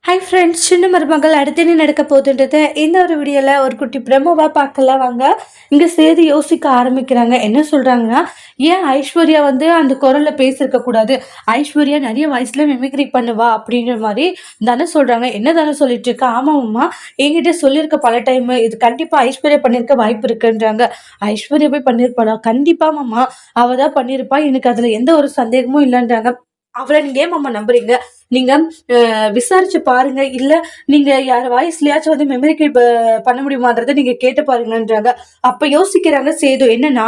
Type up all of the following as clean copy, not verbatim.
Hi friends, சின்ன மருமகள் அடுத்து என்ன நடக்க போகுதுன்றது இந்த ஒரு வீடியோவில் ஒரு குட்டி பிரமோவாக பார்க்கலாம் வாங்க. இங்கே சேது யோசிக்க ஆரம்பிக்கிறாங்க. என்ன சொல்கிறாங்கன்னா, ஏன் ஐஸ்வர்யா வந்து அந்த குரலில் பேசியிருக்கக்கூடாது, ஐஸ்வர்யா நிறைய வயசில் மிமிக்ரி பண்ணுவா அப்படின்ற மாதிரி தானே சொல்கிறாங்க. என்ன தானே சொல்லிட்டு இருக்கா? ஆமாம்மா, என்கிட்ட சொல்லியிருக்க பல டைம் இது கண்டிப்பாக ஐஸ்வர்யா பண்ணியிருக்க வாய்ப்பு இருக்குன்றாங்க. ஐஸ்வர்யா போய் பண்ணியிருப்பாளா? கண்டிப்பாக மாமா, அவள் தான் பண்ணியிருப்பா, எனக்கு அதில் எந்த ஒரு சந்தேகமும் இல்லைன்றாங்க. அவளை நீங்க ஏன் மாமா நம்புறீங்க? நீங்க விசாரிச்சு பாருங்க. இல்ல நீங்க யார் வாய்ஸ்லயாச்சும் வந்து மெமரிக்கல் பண்ண முடியுமான்றத நீங்க கேட்டு பாருங்கன்றாங்க. அப்ப யோசிக்கிறாங்க சேது. என்னன்னா,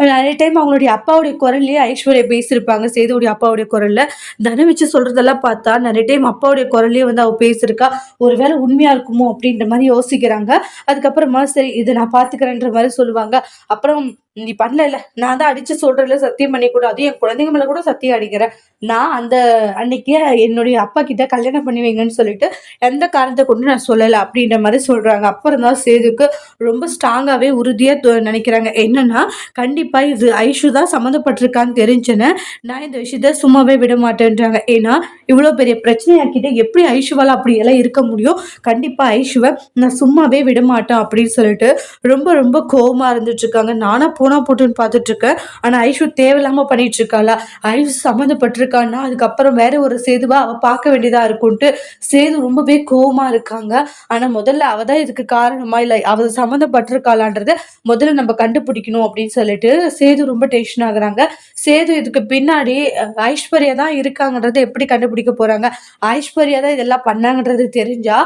நெறைய டைம் அவங்களுடைய அப்பாவுடைய குரல்லயே ஐஸ்வர்யா பேசியிருப்பாங்க. சேதுவுடைய அப்பாவுடைய குரல்ல. தனம் வச்சு சொல்றதெல்லாம் பார்த்தா, நெறைய டைம் அப்பாவுடைய குரல்லயே வந்து அவ பேசியிருக்கா. ஒருவேளை உண்மையா இருக்குமோ அப்படின்ற மாரி யோசிக்கிறாங்க. அதுக்கப்புறமா சரி இத நான் பார்த்துக்கிறேன்ற மாரி சொல்லுவாங்க. அப்புறம் நீ பண்ணல, நான் தான் அடிச்சு சொல்றேன்ல, சத்தியம் பண்ணிக்கூடாது. என் குழந்தைங்க மேல கூட சத்தியம் அடிக்கிறேன். நான் அந்த அன்னைக்கே என்னுடைய அப்பா கிட்ட கல்யாணம் பண்ணி வைங்கன்னு சொல்லிட்டு எந்த காரணத்தை கொண்டு நான் சொல்லலை அப்படின்ற மாதிரி சொல்றாங்க. அப்புறம் தான் சேதுக்கு ரொம்ப ஸ்ட்ராங்காவே உறுதியா நினைக்கிறாங்க. என்னன்னா, கண்டிப்பா இது ஐஷு தான் சம்மந்தப்பட்டிருக்கான்னு தெரிஞ்சுன்னு நான் இந்த விஷயத்த சும்மாவே விட மாட்டேன்றாங்க. ஏன்னா இவ்வளவு பெரிய பிரச்சனையாக்கிட்டு எப்படி ஐஷுவால அப்படி எல்லாம் இருக்க முடியும்? கண்டிப்பா ஐஷுவை நான் சும்மாவே விட மாட்டேன் அப்படின்னு சொல்லிட்டு ரொம்ப ரொம்ப கோவமா இருந்துட்டு இருக்காங்க. நானா போனா போட்டுன்னு பார்த்துட்டு இருக்கேன். ஆனா ஐஷு தேவையில்லாம பண்ணிட்டு இருக்காளா? ஐஷு சம்மந்தப்பட்டிருக்கான்னா அதுக்கப்புறம் வேற ஒரு சேதுவா அவ பார்க்க வேண்டியதா இருக்கும்ட்டு சேது ரொம்பவே கோவமா இருக்காங்க. ஆனா முதல்ல அவ தான் இதுக்கு காரணமா இல்ல அவ சம்மந்தப்பட்டிருக்காளான்றத முதல்ல நம்ம கண்டுபிடிக்கணும் அப்படின்னு சொல்லிட்டு சேது ரொம்ப டென்ஷன் ஆகுறாங்க. சேது இதுக்கு பின்னாடி ஐஸ்வர்யா தான் இருக்காங்கன்றத எப்படி கண்டுபிடிக்க போறாங்க? ஐஸ்வர்யா தான் இதெல்லாம் பண்ணாங்கன்றது தெரிஞ்சா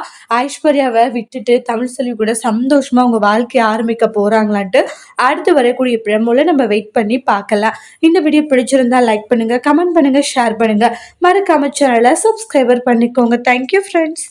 ஐஸ்வர்யாவை விட்டுட்டு தமிழ்செல்வி கூட சந்தோஷமா அவங்க வாழ்க்கைய ஆரம்பிக்க போறாங்களான்ட்டு அடுத்து வரக்கூடிய பிரமோல நம்ம வெயிட் பண்ணி பார்க்கலாம். இந்த வீடியோ பிடிச்சிருந்தா லைக் பண்ணுங்க, கமெண்ட் பண்ணுங்க, ஷேர் பண்ணுங்க. மறக்காம சேனலை சப்ஸ்கிரைபர் பண்ணிக்கோங்க. Thank you friends.